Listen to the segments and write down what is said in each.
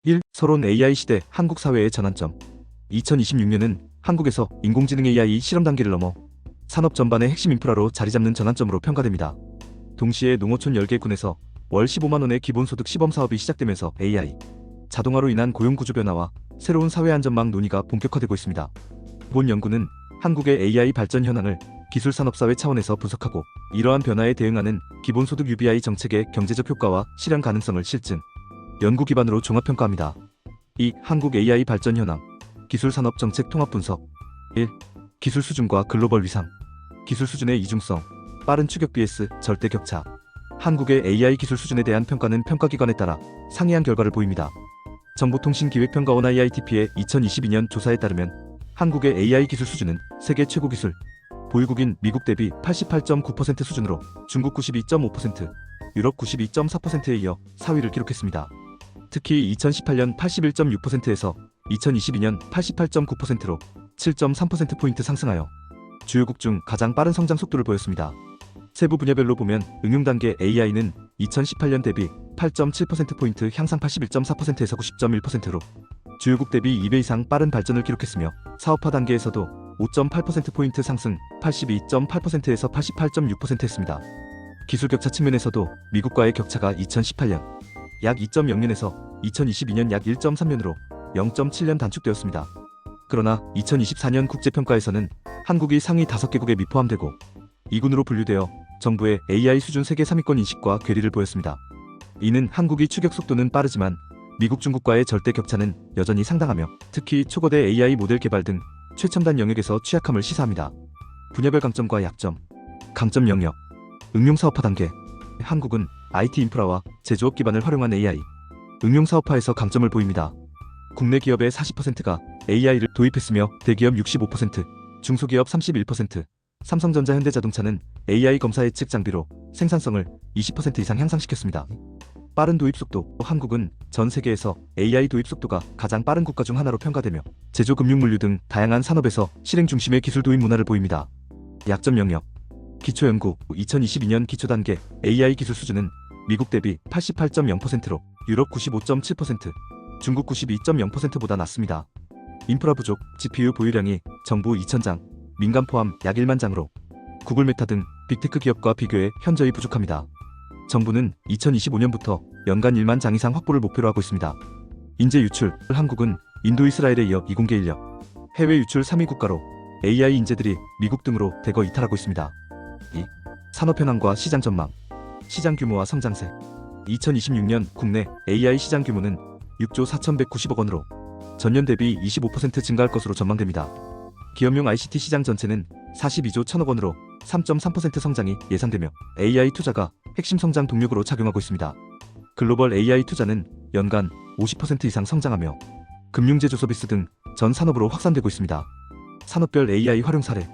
1. 새로운 AI 시대 한국 사회의 전환점. 2026년은 한국에서 인공지능 AI 실험 단계를 넘어 산업 전반의 핵심 인프라로 자리잡는 전환점으로 평가됩니다. 동시에 농어촌 10개 군에서 월 15만 원의 기본소득 시범 사업이 시작되면서 AI, 자동화로 인한 고용 구조 변화와 새로운 사회 안전망 논의가 본격화되고 있습니다. 본 연구는 한국의 AI 발전 현황을 기술산업사회 차원에서 분석하고 이러한 변화에 대응하는 기본소득 UBI 정책의 경제적 효과와 실현 가능성을 실증, 연구 기반으로 종합평가합니다. 2. 한국 AI 발전 현황, 기술산업 정책 통합 분석. 1. 기술 수준과 글로벌 위상. 기술 수준의 이중성, 빠른 추격 vs 절대 격차. 한국의 AI 기술 수준에 대한 평가는 평가기관에 따라 상이한 결과를 보입니다. 정보통신기획평가원 IITP의 2022년 조사에 따르면 한국의 AI 기술 수준은 세계 최고 기술 보유국인 미국 대비 88.9% 수준으로 중국 92.5%, 유럽 92.4%에 이어 4위를 기록했습니다. 특히 2018년 81.6%에서 2022년 88.9%로 7.3%포인트 상승하여 주요국 중 가장 빠른 성장 속도를 보였습니다. 세부 분야별로 보면 응용 단계 AI는 2018년 대비 8.7%포인트 향상 81.4%에서 90.1%로 주요국 대비 2배 이상 빠른 발전을 기록했으며 사업화 단계에서도 5.8%포인트 상승 82.8%에서 88.6%였습니다. 기술 격차 측면에서도 미국과의 격차가 2018년 약 2.0년에서 2022년 약 1.3년으로 0.7년 단축되었습니다. 그러나 2024년 국제평가에서는 한국이 상위 5개국에 미포함되고 2군으로 분류되어 정부의 AI 수준 세계 3위권 인식과 괴리를 보였습니다. 이는 한국이 추격 속도는 빠르지만 미국 중국과의 절대 격차는 여전히 상당하며 특히 초거대 AI 모델 개발 등 최첨단 영역에서 취약함을 시사합니다. 분야별 강점과 약점. 강점 영역. 응용 사업화 단계. 한국은 IT 인프라와 제조업 기반을 활용한 AI 응용 사업화에서 강점을 보입니다. 국내 기업의 40%가 AI를 도입했으며 대기업 65%, 중소기업 31%, 삼성전자 현대자동차는 AI 검사 예측 장비로 생산성을 20% 이상 향상시켰습니다. 빠른 도입 속도. 한국은 전 세계에서 AI 도입 속도가 가장 빠른 국가 중 하나로 평가되며 제조, 금융, 물류 등 다양한 산업에서 실행 중심의 기술 도입 문화를 보입니다. 약점 영역. 기초연구. 2022년 기초단계 AI 기술 수준은 미국 대비 88.0%로 유럽 95.7%, 중국 92.0%보다 낮습니다. 인프라 부족. GPU 보유량이 정부 2,000장, 민간 포함 약 1만 장으로 구글, 메타 등 빅테크 기업과 비교해 현저히 부족합니다. 정부는 2025년부터 연간 1만 장 이상 확보를 목표로 하고 있습니다. 인재 유출. 한국은 인도, 이스라엘에 이어 이공계 인력, 해외 유출 3위 국가로 AI 인재들이 미국 등으로 대거 이탈하고 있습니다. 2. 산업 현황과 시장 전망. 시장 규모와 성장세. 2026년 국내 AI 시장 규모는 6조 4,190억 원으로 전년 대비 25% 증가할 것으로 전망됩니다. 기업용 ICT 시장 전체는 42조 1,000억 원으로 3.3% 성장이 예상되며 AI 투자가 핵심 성장 동력으로 작용하고 있습니다. 글로벌 AI 투자는 연간 50% 이상 성장하며 금융제조 서비스 등 전 산업으로 확산되고 있습니다. 산업별 AI 활용 사례.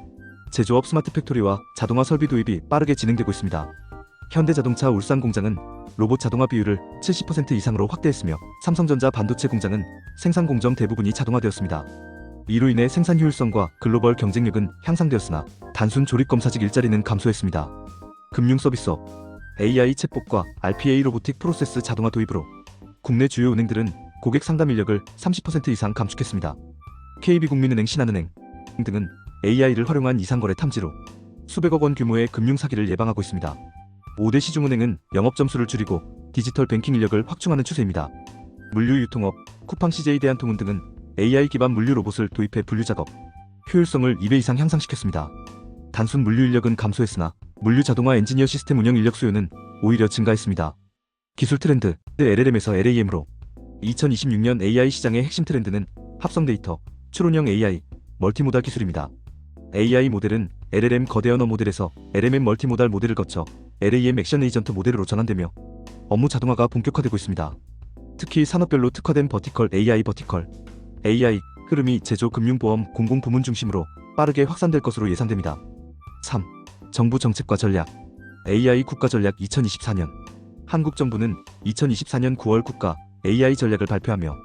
제조업 스마트 팩토리와 자동화 설비 도입이 빠르게 진행되고 있습니다. 현대자동차 울산 공장은 로봇 자동화 비율을 70% 이상으로 확대했으며 삼성전자 반도체 공장은 생산 공정 대부분이 자동화되었습니다. 이로 인해 생산 효율성과 글로벌 경쟁력은 향상되었으나 단순 조립 검사직 일자리는 감소했습니다. 금융 서비스업. AI 챗봇과 RPA 로보틱 프로세스 자동화 도입으로 국내 주요 은행들은 고객 상담 인력을 30% 이상 감축했습니다. KB국민은행, 신한은행 등은 AI를 활용한 이상거래 탐지로 수백억 원 규모의 금융 사기를 예방하고 있습니다. 5대 시중은행은 영업 점수를 줄이고 디지털 뱅킹 인력을 확충하는 추세입니다. 물류 유통업, 쿠팡, CJ 대한통운 등은 AI 기반 물류 로봇을 도입해 분류 작업 효율성을 2배 이상 향상시켰습니다. 단순 물류 인력은 감소했으나 물류 자동화 엔지니어 시스템 운영 인력 수요는 오히려 증가했습니다. 기술 트렌드. LLM에서 LAM으로 2026년 AI 시장의 핵심 트렌드는 합성 데이터, 추론형 AI, 멀티모달 기술입니다. AI 모델은 LLM 거대 언어 모델에서 LMM 멀티모달 모델을 거쳐 LAM 액션 에이전트 모델로 전환되며 업무 자동화가 본격화되고 있습니다. 특히 산업별로 특화된 버티컬 AI 흐름이 제조, 금융, 보험, 공공부문 중심으로 빠르게 확산될 것으로 예상됩니다. 3. 정부 정책과 전략. AI 국가전략 2024년. 한국 정부는 2024년 9월 국가 AI 전략을 발표하며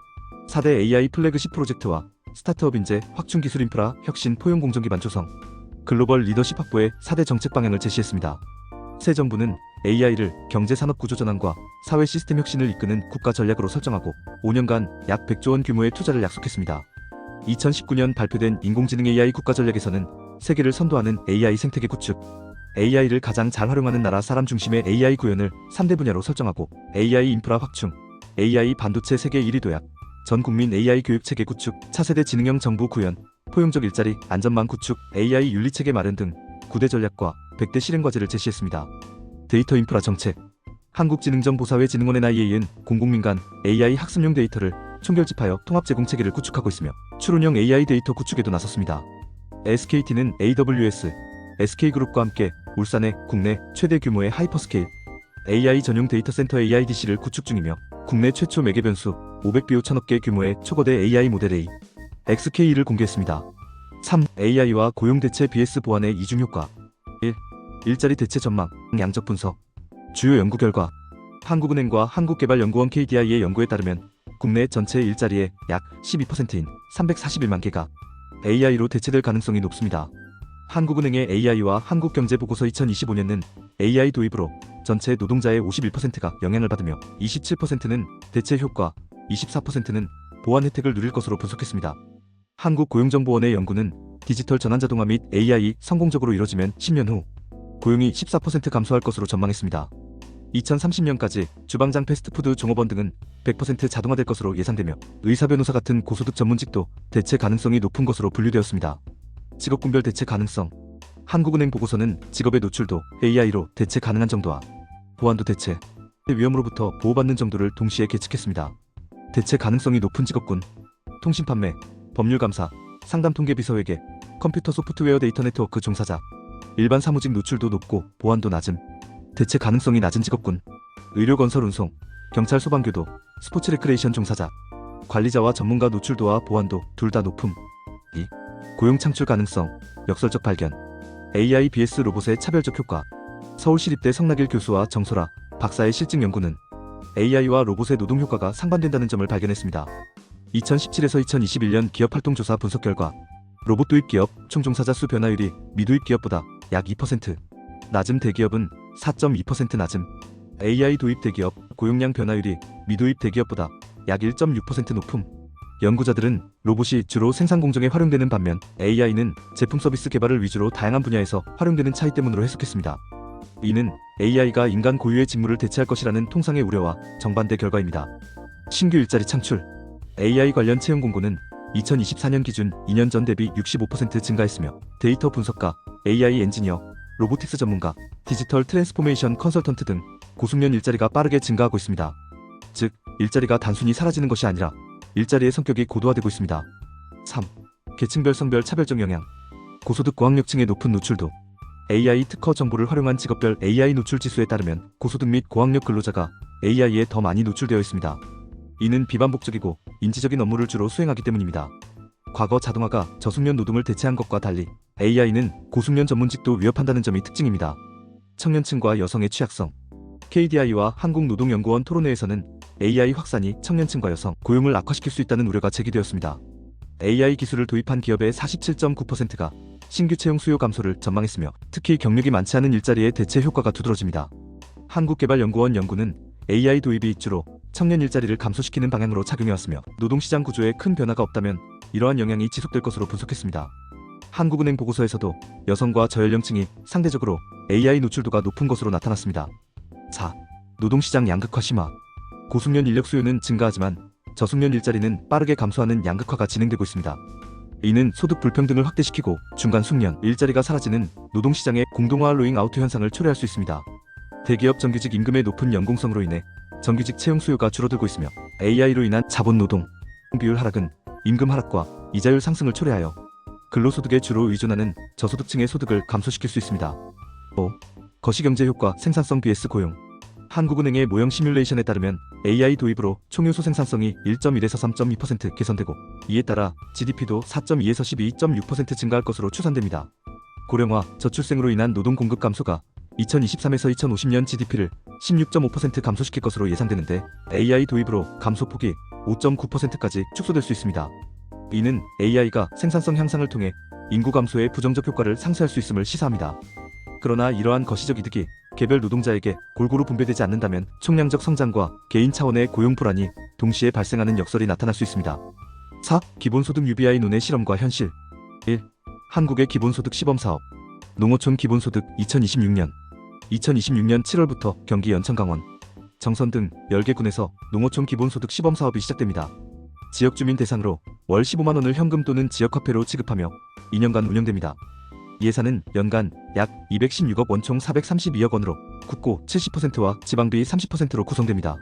4대 AI 플래그십 프로젝트와 스타트업 인재, 확충 기술 인프라, 혁신, 포용 공정기반 조성, 글로벌 리더십 확보의 4대 정책 방향을 제시했습니다. 새 정부는 AI를 경제산업구조 전환과 사회 시스템 혁신을 이끄는 국가 전략으로 설정하고 5년간 약 100조 원 규모의 투자를 약속했습니다. 2019년 발표된 인공지능 AI 국가전략에서는 세계를 선도하는 AI 생태계 구축, AI를 가장 잘 활용하는 나라 사람 중심의 AI 구현을 3대 분야로 설정하고 AI 인프라 확충, AI 반도체 세계 1위 도약, 전 국민 AI 교육체계 구축, 차세대 지능형 정부 구현, 포용적 일자리 안전망 구축, AI 윤리체계 마련 등 9대 전략과 100대 실행과제를 제시했습니다. 데이터 인프라 정책, 한국지능정보사회진흥원 NIA는 공공민 간 AI 학습용 데이터를 총결집하여 통합 제공 체계를 구축하고 있으며 추론형 AI 데이터 구축에도 나섰습니다. SKT는 AWS, SK그룹과 함께 울산에 국내 최대 규모의 하이퍼스케일 AI 전용 데이터 센터 AIDC를 구축 중이며 국내 최초 매개 변수 500BO 1000억 개 규모의 초거대 AI 모델 A, XKE를 공개했습니다. 3. AI와 고용 대체 BS 보완의 이중 효과. 1. 일자리 대체 전망, 양적 분석. 주요 연구 결과. 한국은행과 한국개발연구원 KDI의 연구에 따르면 국내 전체 일자리의 약 12%인 341만 개가 AI로 대체될 가능성이 높습니다. 한국은행의 AI와 한국경제보고서 2025년은 AI 도입으로 전체 노동자의 51%가 영향을 받으며 27%는 대체 효과, 24%는 보완 혜택을 누릴 것으로 분석했습니다. 한국고용정보원의 연구는 디지털 전환 자동화 및 AI 성공적으로 이뤄지면 10년 후 고용이 14% 감소할 것으로 전망했습니다. 2030년까지 주방장 패스트푸드 종업원 등은 100% 자동화될 것으로 예상되며 의사 변호사 같은 고소득 전문직도 대체 가능성이 높은 것으로 분류되었습니다. 직업군별 대체 가능성. 한국은행 보고서는 직업의 노출도 AI로 대체 가능한 정도와 보안도 대체 위험으로부터 보호받는 정도를 동시에 계측했습니다. 대체 가능성이 높은 직업군. 통신판매, 법률감사, 상담통계비서회계, 컴퓨터 소프트웨어 데이터 네트워크 종사자. 일반 사무직 노출도 높고 보안도 낮음. 대체 가능성이 낮은 직업군. 의료건설 운송, 경찰 소방교도, 스포츠 레크레이션 종사자. 관리자와 전문가 노출도와 보안도 둘 다 높음. 2. 고용 창출 가능성, 역설적 발견. AI vs 로봇의 차별적 효과. 서울시립대 성낙일 교수와 정소라 박사의 실증 연구는 AI와 로봇의 노동 효과가 상반된다는 점을 발견했습니다. 2017에서 2021년 기업활동조사 분석 결과 로봇 도입 기업 총 종사자 수 변화율이 미도입 기업보다 약 2% 낮음, 대기업은 4.2% 낮음. AI 도입 대기업 고용량 변화율이 미도입 대기업보다 약 1.6% 높음. 연구자들은 로봇이 주로 생산 공정에 활용되는 반면 AI는 제품 서비스 개발을 위주로 다양한 분야에서 활용되는 차이 때문으로 해석했습니다. 이는 AI가 인간 고유의 직무를 대체할 것이라는 통상의 우려와 정반대 결과입니다. 신규 일자리 창출. AI 관련 채용 공고는 2024년 기준 2년 전 대비 65% 증가했으며 데이터 분석가, AI 엔지니어, 로보틱스 전문가, 디지털 트랜스포메이션 컨설턴트 등 고숙련 일자리가 빠르게 증가하고 있습니다. 즉, 일자리가 단순히 사라지는 것이 아니라 일자리의 성격이 고도화되고 있습니다. 3. 계층별 성별 차별적 영향. 고소득 고학력층의 높은 노출도. AI 특허 정보를 활용한 직업별 AI 노출 지수에 따르면 고소득 및 고학력 근로자가 AI에 더 많이 노출되어 있습니다. 이는 비반복적이고 인지적인 업무를 주로 수행하기 때문입니다. 과거 자동화가 저숙련 노동을 대체한 것과 달리 AI는 고숙련 전문직도 위협한다는 점이 특징입니다. 청년층과 여성의 취약성. KDI와 한국노동연구원 토론회에서는 AI 확산이 청년층과 여성 고용을 악화시킬 수 있다는 우려가 제기되었습니다. AI 기술을 도입한 기업의 47.9%가 신규 채용 수요 감소를 전망했으며 특히 경력이 많지 않은 일자리의 대체 효과가 두드러집니다. 한국개발연구원 연구는 AI 도입이 주로 청년 일자리를 감소시키는 방향으로 작용해왔으며 노동시장 구조에 큰 변화가 없다면 이러한 영향이 지속될 것으로 분석했습니다. 한국은행 보고서에서도 여성과 저연령층이 상대적으로 AI 노출도가 높은 것으로 나타났습니다. 4. 노동시장 양극화 심화. 고숙련 인력 수요는 증가하지만 저숙련 일자리는 빠르게 감소하는 양극화가 진행되고 있습니다. 이는 소득 불평등을 확대시키고 중간 숙련 일자리가 사라지는 노동시장의 공동화 로잉아웃 현상을 초래할 수 있습니다. 대기업 정규직 임금의 높은 연공성으로 인해 정규직 채용 수요가 줄어들고 있으며 AI로 인한 자본노동 비율 하락은 임금 하락과 이자율 상승을 초래하여 근로소득에 주로 의존하는 저소득층의 소득을 감소시킬 수 있습니다. 5. 거시경제 효과 생산성 vs 고용. 한국은행의 모형 시뮬레이션에 따르면 AI 도입으로 총요소 생산성이 1.1에서 3.2% 개선되고 이에 따라 GDP도 4.2에서 12.6% 증가할 것으로 추산됩니다. 고령화, 저출생으로 인한 노동 공급 감소가 2023에서 2050년 GDP를 16.5% 감소시킬 것으로 예상되는데 AI 도입으로 감소폭이 5.9%까지 축소될 수 있습니다. 이는 AI가 생산성 향상을 통해 인구 감소의 부정적 효과를 상쇄할 수 있음을 시사합니다. 그러나 이러한 거시적 이득이 개별 노동자에게 골고루 분배되지 않는다면 총량적 성장과 개인 차원의 고용 불안이 동시에 발생하는 역설이 나타날 수 있습니다. 4. 기본소득 UBI 논의 실험과 현실. 1. 한국의 기본소득 시범사업. 농어촌 기본소득 2026년 7월부터 경기 연천 강원, 정선 등 10개 군에서 농어촌 기본소득 시범사업이 시작됩니다. 지역주민 대상으로 월 15만원을 현금 또는 지역화폐로 지급하며 2년간 운영됩니다. 예산은 연간 약 216억 원 총 432억 원으로 국고 70%와 지방비 30%로 구성됩니다.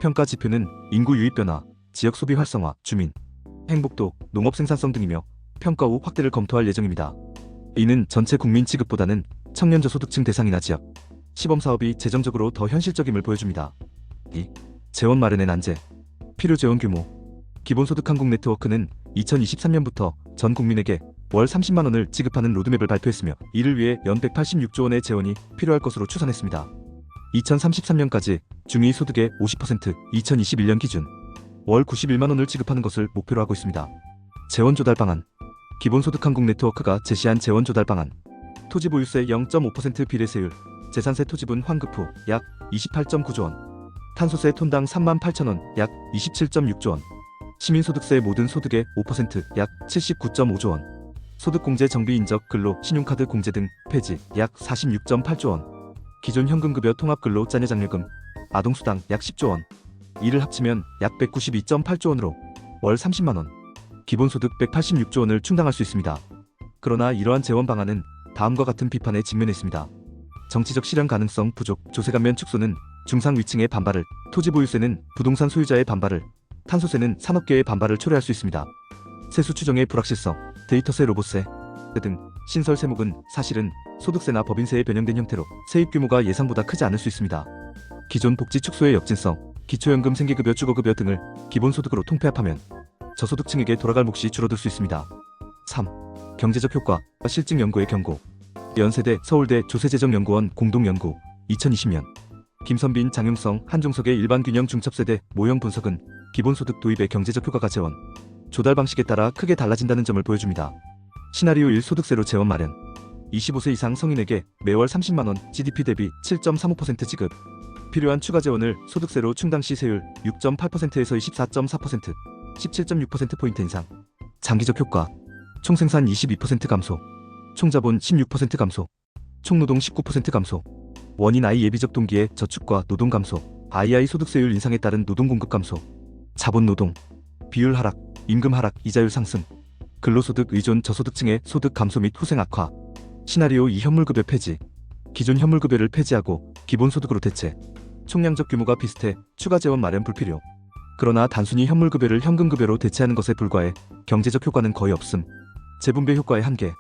평가 지표는 인구 유입 변화, 지역 소비 활성화, 주민 행복도, 농업 생산성 등이며 평가 후 확대를 검토할 예정입니다. 이는 전체 국민 지급보다는 청년 저소득층 대상이나 지역 시범사업이 재정적으로 더 현실적임을 보여줍니다. 2. 재원 마련의 난제. 필요 재원 규모. 기본소득 한국 네트워크는 2023년부터 전 국민에게 월 30만원을 지급하는 로드맵을 발표했으며 이를 위해 연 186조 원의 재원이 필요할 것으로 추산했습니다. 2033년까지 중위 소득의 50%, 2021년 기준 월 91만원을 지급하는 것을 목표로 하고 있습니다. 재원 조달 방안. 기본소득 한국 네트워크가 제시한 재원 조달 방안. 토지 보유세 0.5% 비례세율, 재산세 토지분 환급 후 약 28.9조 원, 탄소세 톤당 38,000원 약 27.6조 원, 시민소득세 모든 소득의 5% 약 79.5조 원, 소득공제 정비 인적 근로 신용카드 공제 등 폐지 약 46.8조 원, 기존 현금급여 통합근로 자녀장려금, 아동수당 약 10조 원, 이를 합치면 약 192.8조 원으로 월 30만원, 기본소득 186조 원을 충당할 수 있습니다. 그러나 이러한 재원 방안은 다음과 같은 비판에 직면했습니다. 정치적 실현 가능성 부족, 조세감면 축소는 중상 위층의 반발을, 토지 보유세는 부동산 소유자의 반발을, 탄소세는 산업계의 반발을 초래할 수 있습니다. 세수 추정의 불확실성, 데이터세 로봇세 등 신설 세목은 사실은 소득세나 법인세에 변형된 형태로 세입 규모가 예상보다 크지 않을 수 있습니다. 기존 복지 축소의 역진성, 기초연금 생계급여 주거급여 등을 기본소득으로 통폐합하면 저소득층에게 돌아갈 몫이 줄어들 수 있습니다. 3. 경제적 효과, 실증 연구의 경고. 연세대, 서울대 조세재정연구원 공동연구 2020년 김선빈, 장용성, 한종석의 일반균형 중첩세대 모형 분석은 기본소득 도입의 경제적 효과가 재원 조달 방식에 따라 크게 달라진다는 점을 보여줍니다. 시나리오 1 소득세로 재원 마련. 25세 이상 성인에게 매월 30만원, GDP 대비 7.35% 지급. 필요한 추가 재원을 소득세로 충당 시 세율 6.8%에서 24.4%, 17.6%포인트 인상. 장기적 효과. 총생산 22% 감소, 총자본 16% 감소, 총노동 19% 감소. 원인 I 예비적 동기의 저축과 노동 감소, II 소득세율 인상에 따른 노동 공급 감소, 자본 노동 비율 하락, 임금 하락, 이자율 상승, 근로소득 의존 저소득층의 소득 감소 및 후생 악화. 시나리오 2 현물급여 폐지. 기존 현물급여를 폐지하고 기본소득으로 대체. 총량적 규모가 비슷해 추가 재원 마련 불필요. 그러나 단순히 현물급여를 현금급여로 대체하는 것에 불과해 경제적 효과는 거의 없음. 재분배 효과의 한계.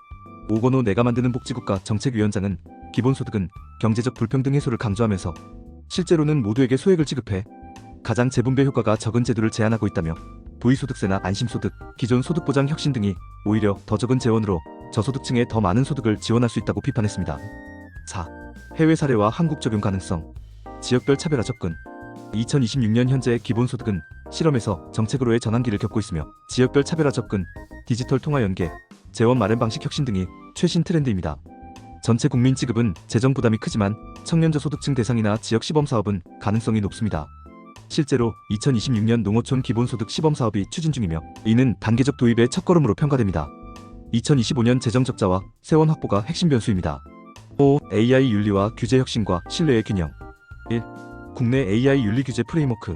오건호 내가 만드는 복지국가 정책위원장은 기본소득은 경제적 불평등 해소를 강조하면서 실제로는 모두에게 소액을 지급해 가장 재분배 효과가 적은 제도를 제안하고 있다며 부의소득세나 안심소득, 기존 소득보장 혁신 등이 오히려 더 적은 재원으로 저소득층에 더 많은 소득을 지원할 수 있다고 비판했습니다. 4. 해외 사례와 한국 적용 가능성. 지역별 차별화 접근. 2026년 현재 기본소득은 실험에서 정책으로의 전환기를 겪고 있으며 지역별 차별화 접근, 디지털 통화 연계, 재원 마련 방식 혁신 등이 최신 트렌드입니다. 전체 국민 지급은 재정 부담이 크지만 청년 저소득층 대상이나 지역 시범사업은 가능성이 높습니다. 실제로 2026년 농어촌 기본소득 시범사업이 추진 중이며 이는 단계적 도입의 첫걸음으로 평가됩니다. 2025년 재정 적자와 세원 확보가 핵심 변수입니다. 5. AI 윤리와 규제 혁신과 신뢰의 균형. 1. 국내 AI 윤리 규제 프레임워크.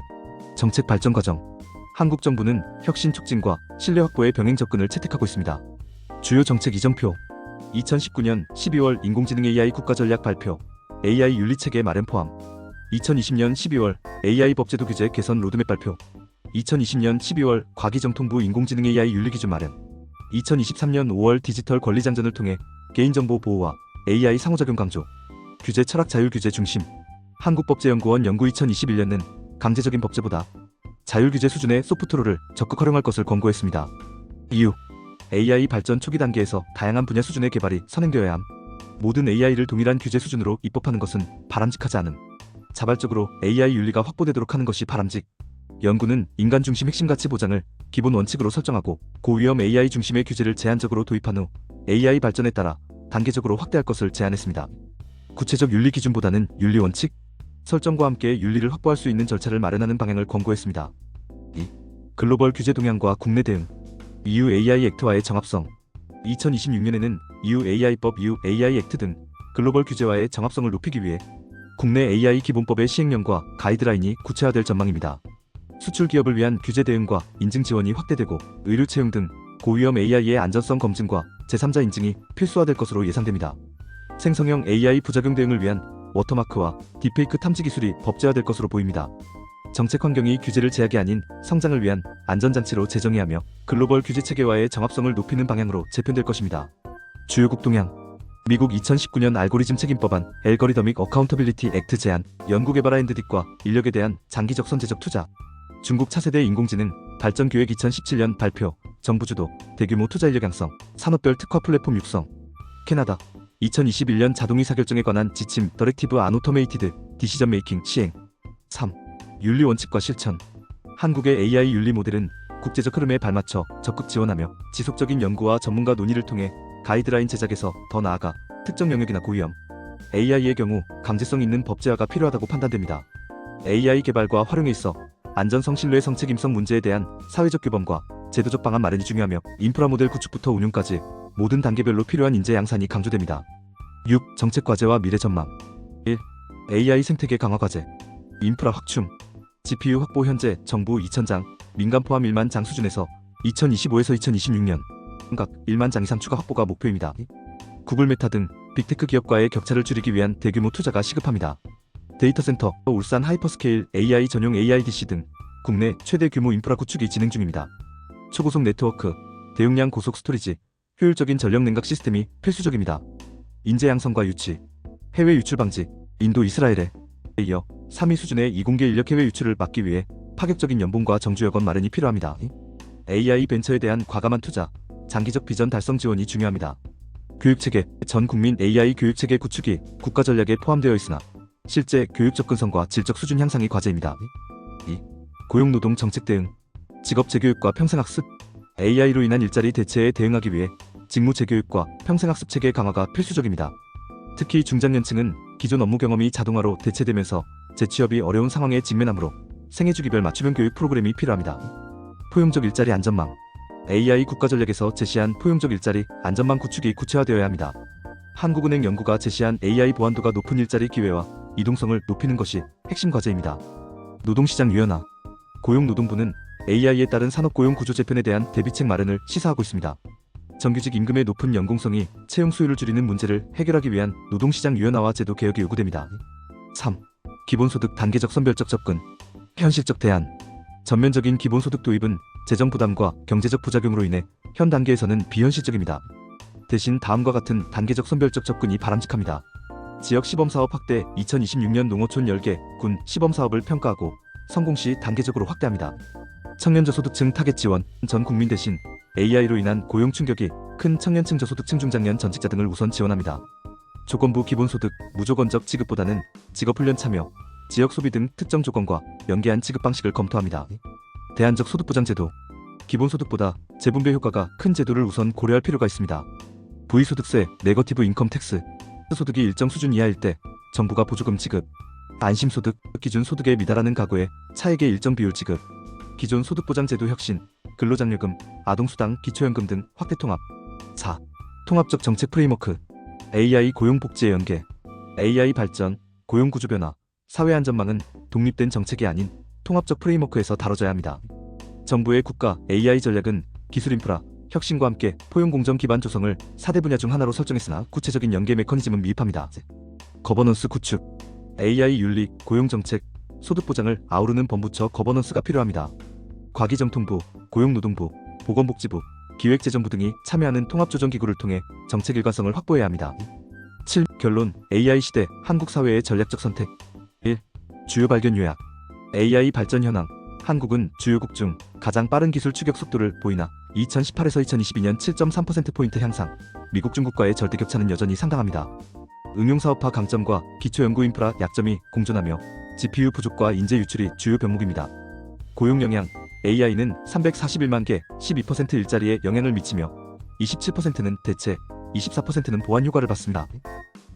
정책 발전 과정. 한국 정부는 혁신 촉진과 신뢰 확보의 병행 접근을 채택하고 있습니다. 주요 정책 이정표. 2019년 12월 인공지능 AI 국가전략 발표, AI 윤리체계 마련 포함. 2020년 12월 AI 법제도 규제 개선 로드맵 발표. 2020년 12월 과기정통부 인공지능 AI 윤리기준 마련. 2023년 5월 디지털 권리장전을 통해 개인정보 보호와 AI 상호작용 강조. 규제 철학 자율 규제 중심. 한국법제연구원 연구 2021년은 강제적인 법제보다 자율 규제 수준의 소프트로를 적극 활용할 것을 권고했습니다. 이유. AI 발전 초기 단계에서 다양한 분야 수준의 개발이 선행되어야 함. 모든 AI를 동일한 규제 수준으로 입법하는 것은 바람직하지 않음. 자발적으로 AI 윤리가 확보되도록 하는 것이 바람직. 연구는 인간 중심 핵심 가치 보장을 기본 원칙으로 설정하고 고위험 AI 중심의 규제를 제한적으로 도입한 후 AI 발전에 따라 단계적으로 확대할 것을 제안했습니다. 구체적 윤리 기준보다는 윤리 원칙 설정과 함께 윤리를 확보할 수 있는 절차를 마련하는 방향을 권고했습니다. 2. 글로벌 규제 동향과 국내 대응 EU AI 액트와의 정합성 2026년에는 EU AI법, EU AI 액트 등 글로벌 규제와의 정합성을 높이기 위해 국내 AI 기본법의 시행령과 가이드라인이 구체화될 전망입니다. 수출 기업을 위한 규제 대응과 인증 지원이 확대되고 의료 채용 등 고위험 AI의 안전성 검증과 제3자 인증이 필수화될 것으로 예상됩니다. 생성형 AI 부작용 대응을 위한 워터마크와 딥페이크 탐지 기술이 법제화될 것으로 보입니다. 정책 환경이 규제를 제약이 아닌 성장을 위한 안전장치로 재정의하며 글로벌 규제 체계와의 정합성을 높이는 방향으로 재편될 것입니다. 주요국 동향 미국 2019년 알고리즘 책임법안 엘거리더믹 어카운터빌리티 액트 제안 연구개발 R&D과 인력에 대한 장기적 선제적 투자 중국 차세대 인공지능 발전계획 2017년 발표 정부 주도 대규모 투자 인력 양성 산업별 특화 플랫폼 육성 캐나다 2021년 자동의사결정에 관한 지침 더렉티브 안 오토메이티드 디시전 메이킹 시행 3. 윤리 원칙과 실천 한국의 AI 윤리 모델은 국제적 흐름에 발맞춰 적극 지원하며 지속적인 연구와 전문가 논의를 통해 가이드라인 제작에서 더 나아가 특정 영역이나 고위험 AI의 경우 강제성 있는 법제화가 필요하다고 판단됩니다. AI 개발과 활용에 있어 안전성, 신뢰성, 책임성 문제에 대한 사회적 규범과 제도적 방안 마련이 중요하며 인프라 모델 구축부터 운용까지 모든 단계별로 필요한 인재 양산이 강조됩니다. 6. 정책 과제와 미래 전망 1. AI 생태계 강화 과제 인프라 확충 GPU 확보 현재 정부 2,000장, 민간 포함 1만 장 수준에서 2025에서 2026년 각 1만 장 이상 추가 확보가 목표입니다. 구글 메타 등 빅테크 기업과의 격차를 줄이기 위한 대규모 투자가 시급합니다. 데이터 센터, 울산 하이퍼스케일 AI 전용 AIDC 등 국내 최대 규모 인프라 구축이 진행 중입니다. 초고속 네트워크, 대용량 고속 스토리지, 효율적인 전력 냉각 시스템이 필수적입니다. 인재 양성과 유치, 해외 유출 방지, 인도 이스라엘에 이어 3위 수준의 이공계 인력 해외 유출을 막기 위해 파격적인 연봉과 정주 여건 마련이 필요합니다. AI 벤처에 대한 과감한 투자, 장기적 비전 달성 지원이 중요합니다. 교육체계, 전 국민 AI 교육체계 구축이 국가 전략에 포함되어 있으나 실제 교육 접근성과 질적 수준 향상이 과제입니다. 2. 고용노동 정책 대응, 직업 재교육과 평생학습, AI로 인한 일자리 대체에 대응하기 위해 직무 재교육과 평생학습 체계 강화가 필수적입니다. 특히 중장년층은 기존 업무 경험이 자동화로 대체되면서 재취업이 어려운 상황에 직면하므로 생애주기별 맞춤형 교육 프로그램이 필요합니다. 포용적 일자리 안전망 AI 국가전략에서 제시한 포용적 일자리 안전망 구축이 구체화되어야 합니다. 한국은행 연구가 제시한 AI 보안도가 높은 일자리 기회와 이동성을 높이는 것이 핵심 과제입니다. 노동시장 유연화 고용노동부는 AI에 따른 산업고용 구조 재편에 대한 대비책 마련을 시사하고 있습니다. 정규직 임금의 높은 연공성이 채용 수요를 줄이는 문제를 해결하기 위한 노동시장 유연화와 제도 개혁이 요구됩니다. 3. 기본소득 단계적 선별적 접근 현실적 대안 전면적인 기본소득 도입은 재정 부담과 경제적 부작용으로 인해 현 단계에서는 비현실적입니다. 대신 다음과 같은 단계적 선별적 접근이 바람직합니다. 지역 시범사업 확대 2026년 농어촌 10개 군 시범사업을 평가하고 성공 시 단계적으로 확대합니다. 청년 저소득층 타겟 지원 전 국민 대신 AI로 인한 고용 충격이 큰 청년층 저소득층 중장년 전직자 등을 우선 지원합니다. 조건부 기본소득 무조건적 지급보다는 직업훈련 참여, 지역 소비 등 특정 조건과 연계한 지급 방식을 검토합니다. 대안적 소득보장 제도 기본소득보다 재분배 효과가 큰 제도를 우선 고려할 필요가 있습니다. 부의소득세, 네거티브 인컴 텍스 소득이 일정 수준 이하일 때 정부가 보조금 지급 안심소득, 기준 소득에 미달하는 가구에 차액의 일정 비율 지급 기존 소득보장제도 혁신, 근로장려금, 아동수당, 기초연금 등 확대 통합 4. 통합적 정책 프레임워크 AI 고용복지의 연계 AI 발전, 고용구조 변화, 사회안전망은 독립된 정책이 아닌 통합적 프레임워크에서 다뤄져야 합니다. 정부의 국가 AI 전략은 기술 인프라, 혁신과 함께 포용공정 기반 조성을 4대 분야 중 하나로 설정했으나 구체적인 연계 메커니즘은 미흡합니다. 거버넌스 구축 AI 윤리, 고용정책, 소득보장을 아우르는 법무처 거버넌스가 필요합니다. 과기정통부, 고용노동부, 보건복지부, 기획재정부 등이 참여하는 통합조정기구를 통해 정책 일관성을 확보해야 합니다. 7. 결론 AI 시대 한국 사회의 전략적 선택 1. 주요 발견 요약 AI 발전 현황 한국은 주요국 중 가장 빠른 기술 추격 속도를 보이나 2018에서 2022년 7.3%포인트 향상 미국 중국과의 절대 격차는 여전히 상당합니다. 응용사업화 강점과 기초연구인프라 약점이 공존하며 GPU 부족과 인재 유출이 주요 병목입니다. 고용 영향 AI는 341만 개 12% 일자리에 영향을 미치며 27%는 대체 24%는 보안 휴가를 받습니다.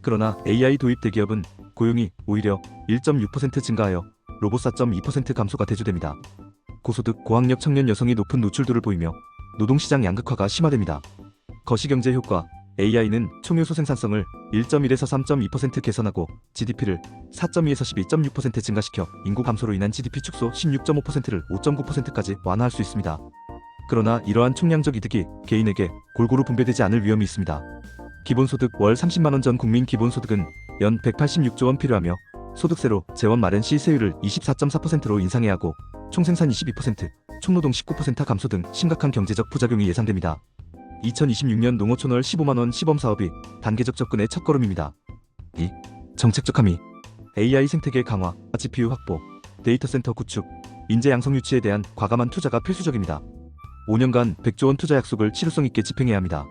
그러나 AI 도입 대기업은 고용이 오히려 1.6% 증가하여 로봇 4.2% 감소가 대두됩니다. 고소득, 고학력 청년 여성이 높은 노출도를 보이며 노동시장 양극화가 심화됩니다. 거시경제 효과, AI는 총요소 생산성을 1.1에서 3.2% 개선하고 GDP를 4.2에서 12.6% 증가시켜 인구 감소로 인한 GDP 축소 16.5%를 5.9%까지 완화할 수 있습니다. 그러나 이러한 총량적 이득이 개인에게 골고루 분배되지 않을 위험이 있습니다. 기본소득 월 30만원 전 국민 기본소득은 연 186조 원 필요하며 소득세로 재원 마련 시 세율을 24.4%로 인상해야 하고 총생산 22%, 총노동 19% 감소 등 심각한 경제적 부작용이 예상됩니다. 2026년 농어촌 월 15만원 시범사업이 단계적 접근의 첫걸음입니다. 2. 정책적 함의. AI 생태계 강화, GPU 확보, 데이터센터 구축, 인재 양성 유치에 대한 과감한 투자가 필수적입니다. 5년간 100조 원 투자 약속을 실효성 있게 집행해야 합니다.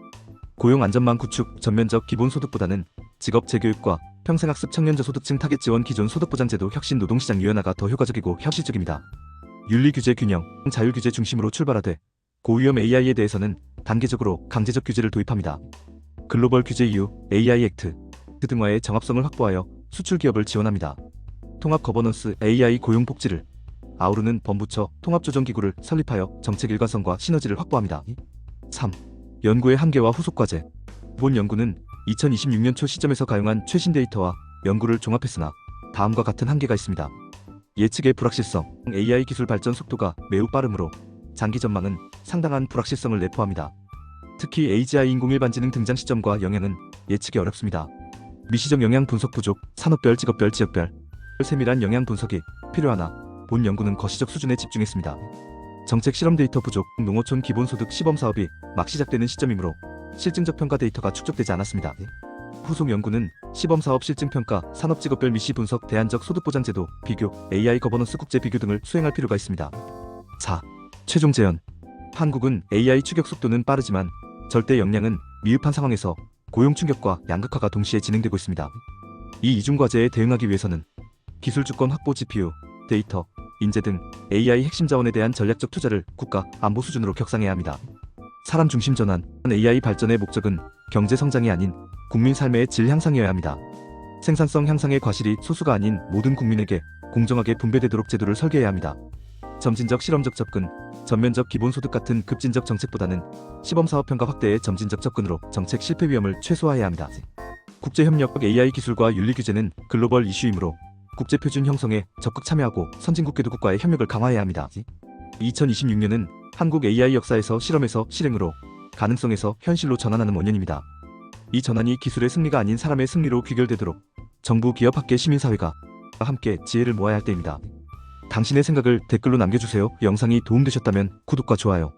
고용 안전망 구축, 전면적 기본소득보다는 직업 재교육과 평생학습 청년저소득층 타겟 지원 기존 소득보장제도 혁신 노동시장 유연화가 더 효과적이고 현실적입니다. 윤리 규제 균형, 자율 규제 중심으로 출발하되 고위험 AI에 대해서는 단계적으로 강제적 규제를 도입합니다. 글로벌 규제 이후 AI 액트 등화의 정합성을 확보하여 수출 기업을 지원합니다. 통합 거버넌스 AI 고용 복지를 아우르는 범부처 통합조정기구를 설립하여 정책 일관성과 시너지를 확보합니다. 3. 연구의 한계와 후속과제. 본 연구는 2026년 초 시점에서 가용한 최신 데이터와 연구를 종합했으나 다음과 같은 한계가 있습니다. 예측의 불확실성, AI 기술 발전 속도가 매우 빠르므로 장기 전망은 상당한 불확실성을 내포합니다. 특히 AGI 인공일반지능 등장 시점과 영향은 예측이 어렵습니다. 미시적 영향 분석 부족, 산업별, 직업별, 지역별, 세밀한 영향 분석이 필요하나 본 연구는 거시적 수준에 집중했습니다. 정책 실험 데이터 부족, 농어촌 기본소득 시범사업이 막 시작되는 시점이므로 실증적 평가 데이터가 축적되지 않았습니다. 후속 연구는 시범사업 실증평가, 산업직업별 미시 분석, 대안적 소득보장제도 비교, AI 거버넌스 국제 비교 등을 수행할 필요가 있습니다. 4. 최종 제언. 한국은 AI 추격 속도는 빠르지만 절대 역량은 미흡한 상황에서 고용 충격과 양극화가 동시에 진행되고 있습니다. 이 이중과제에 대응하기 위해서는 기술 주권 확보 GPU, 데이터, 인재 등 AI 핵심 자원에 대한 전략적 투자를 국가, 안보 수준으로 격상해야 합니다. 사람 중심 전환, AI 발전의 목적은 경제 성장이 아닌 국민 삶의 질 향상이어야 합니다. 생산성 향상의 과실이 소수가 아닌 모든 국민에게 공정하게 분배되도록 제도를 설계해야 합니다. 점진적 실험적 접근, 전면적 기본소득 같은 급진적 정책보다는 시범사업 평가 확대의 점진적 접근으로 정책 실패 위험을 최소화해야 합니다. 국제협력, AI 기술과 윤리 규제는 글로벌 이슈이므로 국제표준 형성에 적극 참여하고 선진국 개도국과의 협력을 강화해야 합니다. 2026년은 한국 AI 역사에서 실험에서 실행으로, 가능성에서 현실로 전환하는 원년입니다. 이 전환이 기술의 승리가 아닌 사람의 승리로 귀결되도록 정부, 기업, 학계, 시민사회가 함께 지혜를 모아야 할 때입니다. 당신의 생각을 댓글로 남겨주세요. 영상이 도움되셨다면 구독과 좋아요,